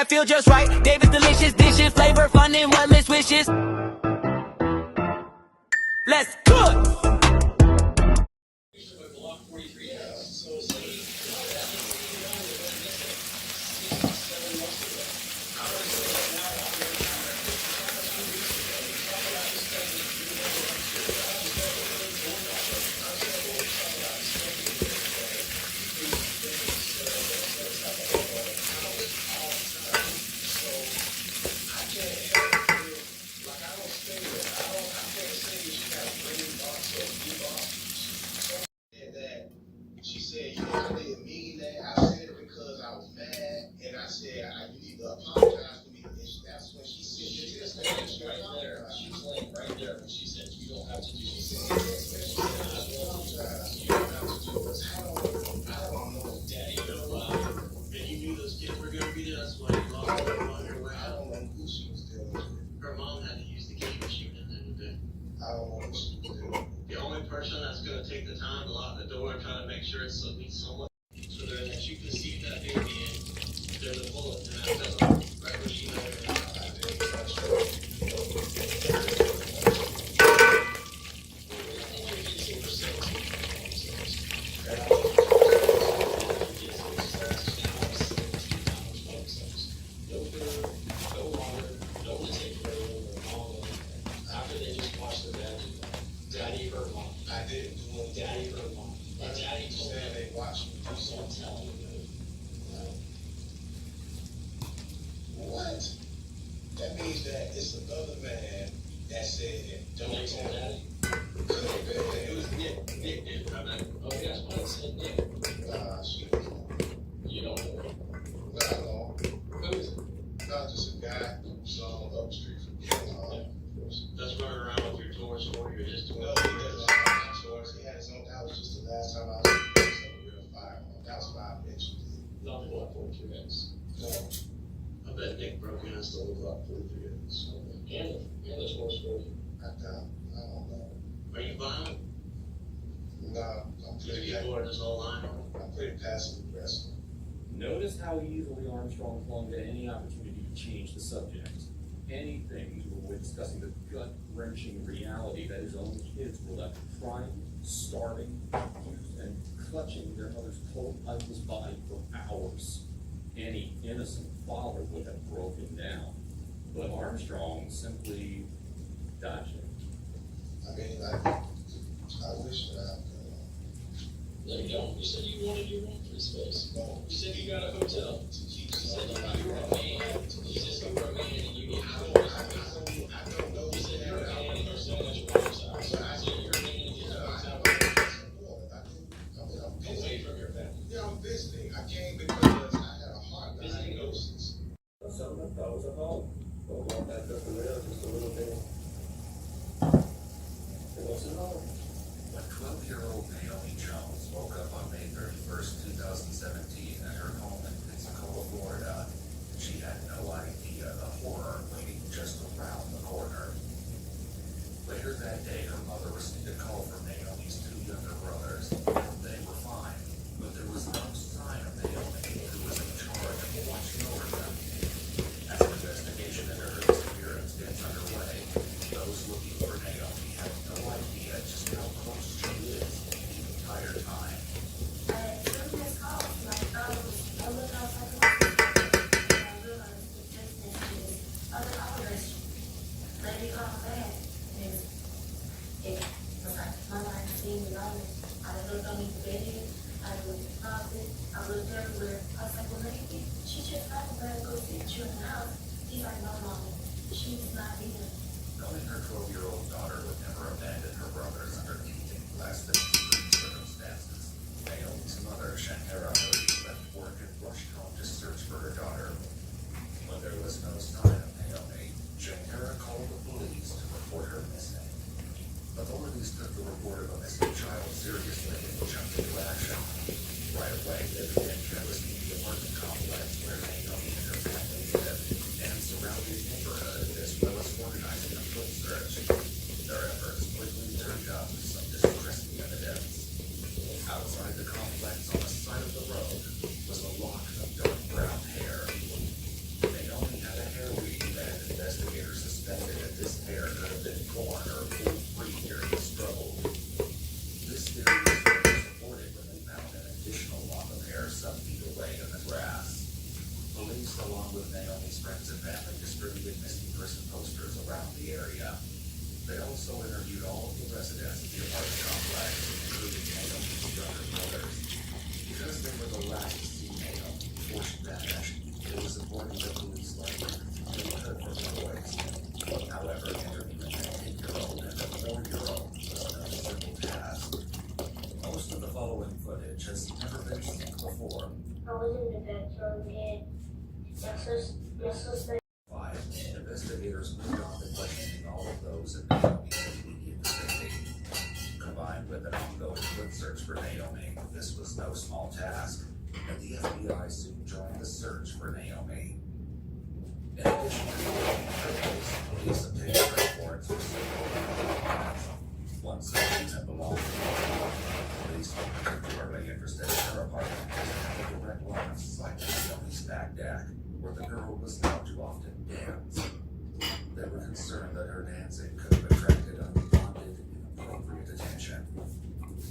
feel just right. David's delicious dishes, flavor, fun, and wellness wishes. Let's cook! She said, you know, I didn't mean that. I said it because I was mad. And I said, you need to apologize to me. And that's when she said, she was right there. She was laying right there when she said, you don't have to do this. She said, I apologize. You don't have to do this. I don't know. Daddy, and you knew those kids were going to be there. That's why you lost them on your way. I don't know who she was dealing with. Her mom had to use the gate machine at the end of the day. I don't know who she was dealing with. The only person that's going to take the time to lock the door and try to make sure it's at least somewhat so that you can see that baby in, there's a bullet in that vessel right where she knows it. I think that's true. No food, no water, no one to take care of them. After they just watched the bed. Daddy hurt mom. I didn't do it. Daddy hurt mom. And Daddy told me they watched me do something. Tell you. What? That means that it's another man that said, don't tell Daddy. Could have been. It was Nick. Nick did. I mean, oh, that's why it said Nick. Nah, she was wrong. You don't know her? Nah, no. Who is it? Nah, just a guy who's on up the street from here. That's running around with your toys for you, just no, he doesn't have toys. He had his own. That was just the last time I was in with a firearm. That was 5 mentioned. Not what, 42 minutes? No. I bet Nick broke in and stole the Glock 43 minutes. And the source for you. I don't know. Are you violent? No, I'm pretty. People are just all lying. I'm pretty passive aggressive. Notice how easily Armstrong clung to any opportunity to change the subject. Anything to avoid discussing the gut-wrenching reality that his own kids were left crying, starving, confused, and clutching their mother's cold, lifeless body for hours. Any innocent father would have broken down. But Armstrong simply dodged it. I mean, I wish that I could. No, you don't. You said you wanted your own free space. No. You said you got a hotel. You said you were a man. You said you were a man and you need I don't know. You said you're a man and there's so much more outside. So I said you're a man and you have a hotel. I'm away from your family. Yeah, I'm visiting. I came because I had a heart diagnosis. Something I thought was a home. Don't want that just a little bit. It wasn't home. When 12-year-old Naomi Jones woke up on May 31st, 2017 at her home in Pensacola, Florida, she had no idea the horror waiting just around the corner. Later that day, her mother received a call from Naomi's 2 younger brothers. They were fine, but there was no sign of Naomi, who was in charge of watching over them. As an investigation into her disappearance gets underway, those looking for Naomi have no idea just how close she is the entire time. Knowing her 12-year-old daughter would never abandon her brothers under anything less than extreme circumstances, Naomi's mother, Shantara Modi, left work and rushed home to search for her daughter. When there was no sign of Naomi, Shantara called the police to report her missing. Authorities took the report of a missing child seriously and jumped into action. Right away, they began canvassing the apartment complex where Naomi and her family lived, and surrounding neighborhood, as well as organizing a foot search. Their efforts quickly turned up some distressing evidence. Outside the complex, on the side of the road, was a lock of dark brown hair. torn or pulled free during the struggle. This theory was further supported when they found an additional lock of hair some feet away in the grass. Police, along with Naomi's friends and family, distributed missing person posters around the area. They also interviewed all of the residents of the apartment complex, including Naomi's younger brothers. Because they were the last to see Naomi before she vanished, it was important that police learned they heard from the boys. However, interviewing an 8-year-old and a 4-year-old was no simple task. Most of the following footage has never been seen before. I was in the bedroom and Investigators moved on to questioning all of those in Naomi's immediate vicinity. Combined with an ongoing foot search for Naomi, this was no small task, and the FBI soon joined the search for Naomi. In addition to her case, police obtained search warrants for several crimes. One such unit belonged to Naomi. Police were particularly interested in her apartment because it had a direct line of sight to Naomi's back deck, where the girl was known to often dance. They were concerned that her dancing could have attracted unwanted, inappropriate attention.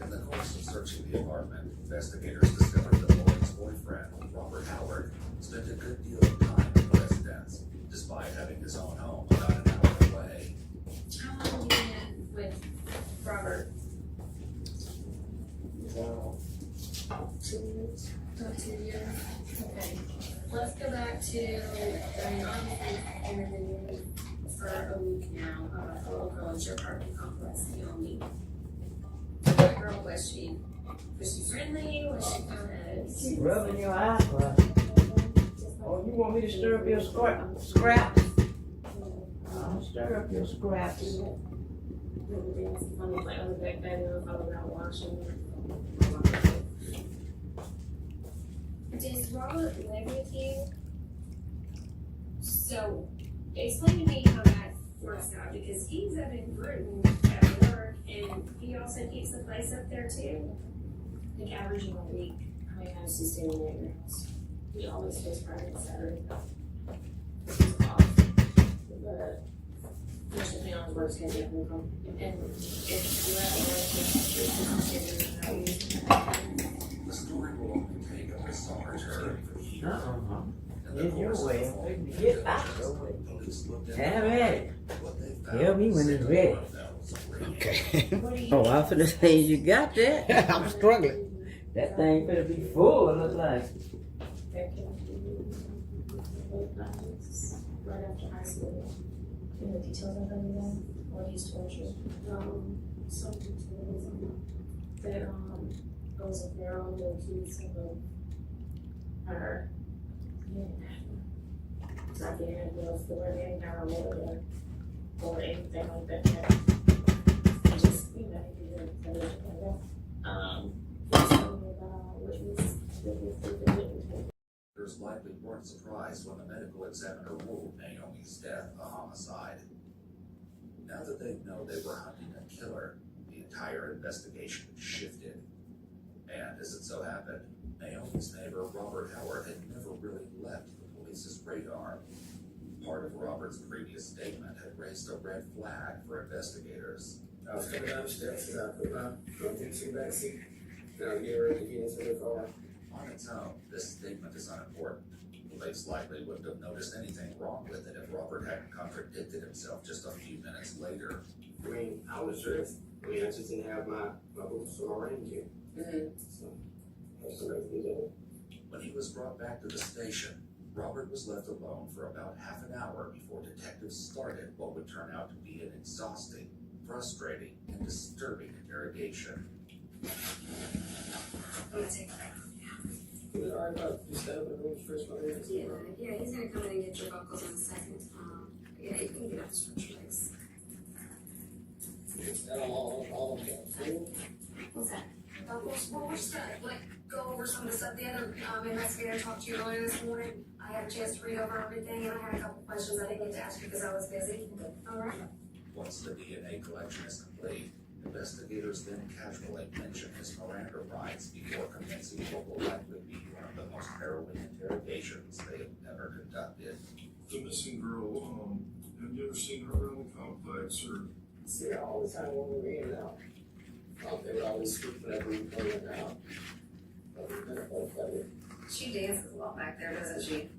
In the course of searching the apartment, investigators discovered that Lauren's boyfriend, Robert Howard, spent a good deal of time in the residence, despite having his own home about an hour away. how long have you been with Robert? 2 years. About 2 years. Okay. Let's go back to, obviously, you've been in for a week now, a local at your apartment complex, Naomi. What girl was she? Was she friendly? Was she kind of? Keep rubbing your eyebrow. Oh, you want me to stir up your scraps? I'll stir up your scraps. Like on the back patio, if I was out washing. Does Robert live with you? So, explain to me how that works out, because he's up in Britain at work, and he also keeps a place up there too. Like averaging a week. How many times he's staying at your house? He always stays Friday and Saturday. He's off. But just depending on his work schedule. And if you The story will only take a bizarre turn from here. In the In your course of way. the following Get out pages, your way. police looked into Have at it. what they found Tell me when it's ready. Okay. Oh, I finna say you got that. I'm struggling. That thing finna be full, it look like. Right after high school. You know the details of that, what he's tortured. Some details that goes up there on the keys of her. So I can't know if the wedding or anything like that. Just, you know, he did it. He's telling me about witness. Doctors likely weren't surprised when the medical examiner ruled Naomi's death a homicide. Now that they know they were hunting a killer, the entire investigation shifted. And as it so happened, Naomi's neighbor, Robert Howard, had never really left the police's radar. Part of Robert's previous statement had raised a red flag for investigators. I was coming down the steps and I put my trunk into the back seat. And I was getting ready to get into the car. On its own, this statement is unimportant. Police likely wouldn't have noticed anything wrong with it if Robert hadn't contradicted himself just a few minutes later. I mean, I was dressed. I mean, I just didn't have my boots or my rain gear. So, I was ready to do that. When he was brought back to the station, Robert was left alone for about half an hour before detectives started what would turn out to be an exhausting, frustrating, and disturbing interrogation. I'm gonna take that. You know, I got you set up in the room first, my hands. Yeah, he's gonna come in and get your buckles in a second. Yeah, you can get up the stretch legs. And all of them. What's that? Buckles? Well, we're just gonna, go over some of the stuff the other, investigator talked to you earlier this morning. I had a chance to read over everything, and I had a couple questions I didn't get to ask you because I was busy. All right. Once the DNA collection is complete, investigators then casually mention his Miranda rights before commencing what will likely be one of the most harrowing interrogations they have ever conducted. The missing girl, have you ever seen her around the complex or See her all the time when we were in and out. They would always speak whenever we come in and out. She dances a lot back there, doesn't she?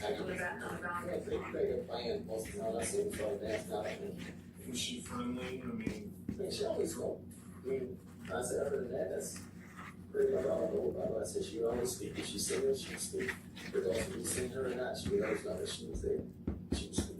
I On the ground. they're playing most of the time. I see them start dancing out. Was she friendly? I mean, She always spoke. I mean, I said, other than that, that's pretty much all I know about her. I said, she would always speak. If she sing it, she would speak. Regardless if we sing her or not, she would always know that she was there. She would speak.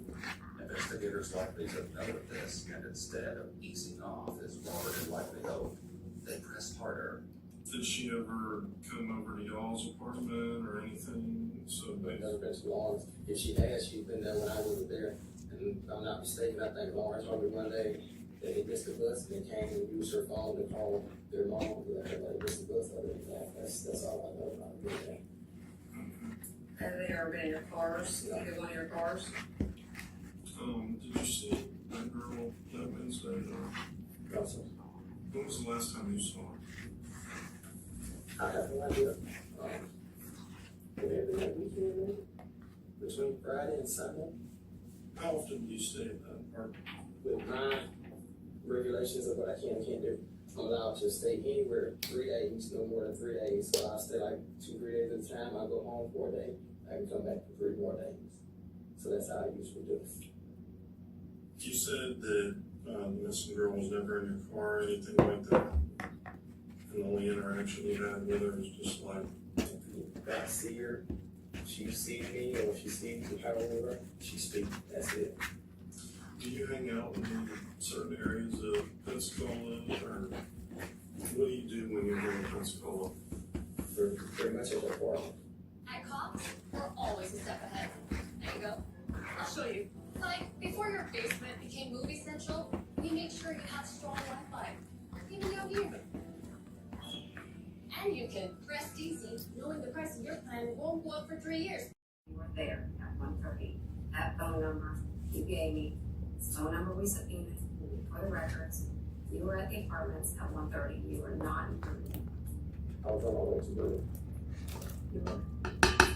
Investigators likely took note of this, and instead of easing off, as Robert had likely hoped, they pressed harder. did she ever come over to y'all's apartment or anything? So But never been to Lawrence. If she has, she's been there when I wasn't there. And if I'm not mistaken, I think Lawrence told me one day that they missed the bus and they came and used her phone to call their mom to let her know they missed the bus. Other than that, that's all I know about it. Have they ever been in your cars? Either one of your cars? Did you see that girl that Wednesday? Also, When was the last time you saw her? I have no idea. Whatever that weekend is, between Friday and Sunday, How often do you stay at that apartment? with my regulations of what I can and can't do, I'm allowed to stay anywhere 3 days, no more than 3 days. So I stay like 2-3 days at a time. I go home for a day. I can come back for 3 more days. So that's how I usually do it. You said that the missing girl was never in your car or anything like that. And the only interaction you had with her was just like, If I see her, she sees me, or if she sees me, I don't know her, she speaks. That's it. do you hang out in certain areas of Pensacola, or what do you do when you're in Pensacola? Pretty much at the apartment. At cops, we're always a step ahead. There you go. I'll show you. Like, before your basement became movie central, we made sure you have strong Wi-Fi. Even down here. And you can rest easy, knowing the price of your plan won't go up for 3 years. You were there at 1:30. That phone number you gave me, it's the phone number we subpoenaed for the records. You were at the apartments at 1:30. You were not in Brooklyn. I was on my way to do You were.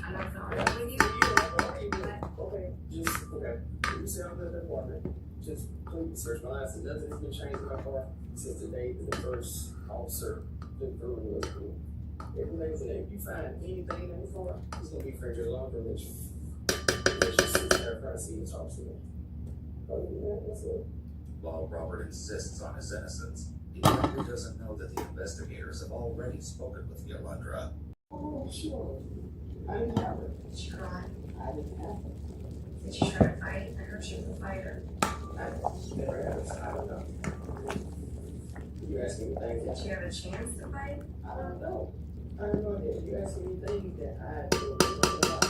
I'm not gonna argue with you. Okay, just, okay. You say I'm in the apartment. Just please search my license. Nothing has been changed in my car since the day that the first officer did Bruin was cool. Everything's in there. If you find anything in the car, it's gonna be for your longer mission. Unless you sit there trying to see the talk to me. Other than that, that's it. While Robert insists on his innocence, he probably doesn't know that the investigators have already spoken with Yolanda. Oh, sure. I didn't have her. Did she cry? I didn't have her. Did she try to fight? I heard she was a fighter. I never had her. I don't know. You asking me things Did that she have a chance to fight? I don't know. I have no idea. You asking me things that I don't know about.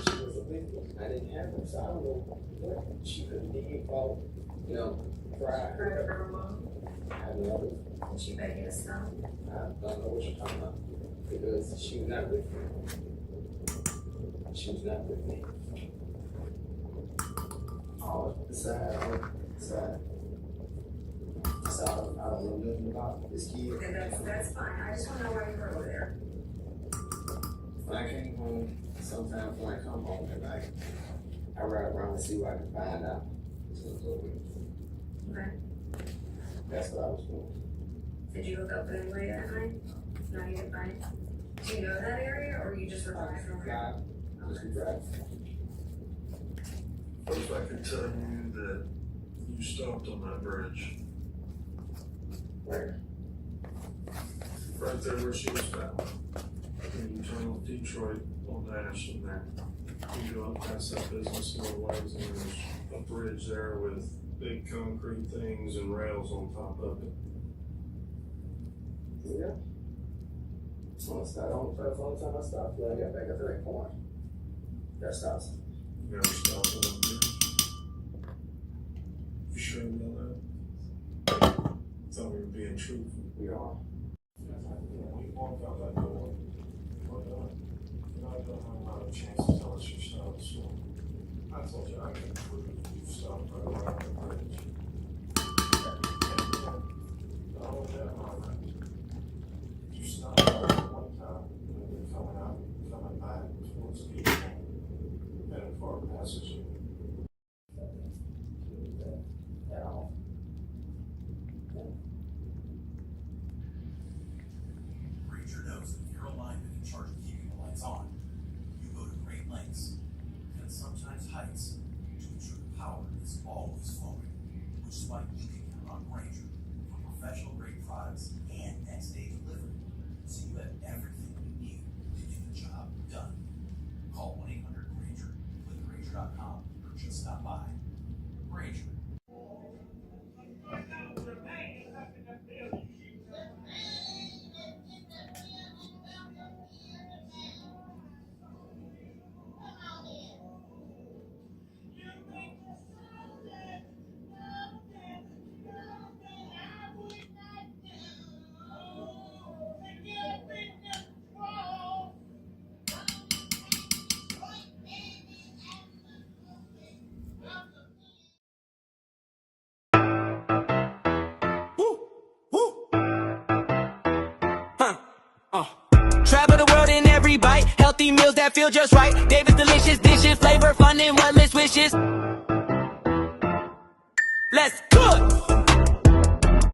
She was a victim. I didn't have her, so I don't know what she could have did. Well, you know, cry. Cried for her mom? I have no idea. Did she beg you to stop? I don't know what you're talking about. Because she was not with me. She was not with me. Oh, besides, I don't know nothing about this kid. Okay, that's fine. I just wanna know why you were over there. When I came home, sometimes when I come home at night, I ride around and see what I can find out. Okay. That's what I was doing. Did you look up anyway that night? No, you didn't find it. Do you know that area, or you just were driving from there? Just be driving. If I could tell you that you stopped on that bridge, Where? right there where she was found. When you turn off Detroit on Ashton there, you go up past that business a little ways, and there's a bridge there with big concrete things and rails on top of it. Yeah. So I started on the first time I stopped when I got back up to that point. That stops. You ever stopped on that bridge? You sure about that? Thought we were being truthful. We are. We walked out that door, but you're not gonna have a lot of chance to tell us you stopped, so I told you I can prove you stopped right around the bridge. Oh, yeah, all right. You stopped right one time, and then you're coming back towards the heading for a passage. At all. on Grainger for professional grade products and next day delivery, so you have everything you need to get the job done. Call 1-800-GRAINGER, with Grainger.com, or just stop by. Grainger. Travel the world in every bite. Healthy meals that feel just right. David's delicious dishes, flavor, fun, and wondless wishes. Let's cook!